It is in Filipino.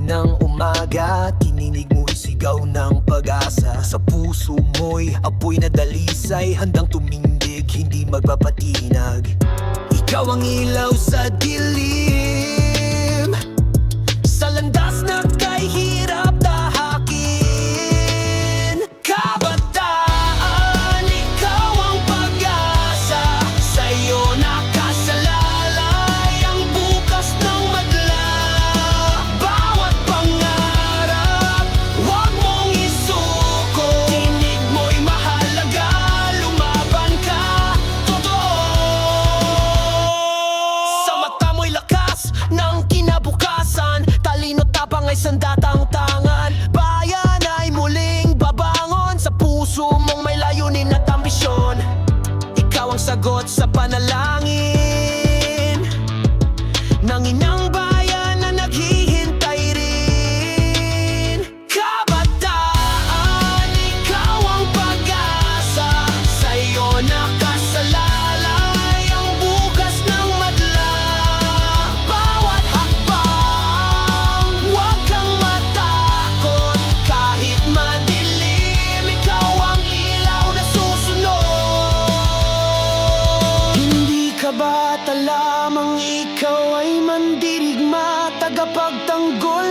ng umaga, kininig mo sigaw ng pag-asa. Sa puso mo'y apoy na dalisay, handang tumindig, hindi magpapatinag. Ikaw ang ilaw sa dilim, sa landas na kay hirap tahakin. Kabataan, ikaw ang pag-asa, sa'yo nakasalalay ang bukas ng madla. Bawat pangarap, huwag mong isuko, tinig mo'y mahalaga, lumaban ka, totoo. Sa mata mo'y lakas ng kinabukasan, talino tapang ay sandatang tangan. Bayan ay muling babangon, sa puso mong may layunin at ambisyon. Ikaw ang sagot sa panalangin ng inang bayan na naghihintay rin. Kabataan, ikaw ang pag-asa, sa'yo nakasalalay ang bukas ng madla. Bawat hakbang, huwag kang matakot, kahit madilim, ikaw ang ilaw na susunod. Hindi ka bata lamang, ikaw ay mandirigma, tagapagtanggol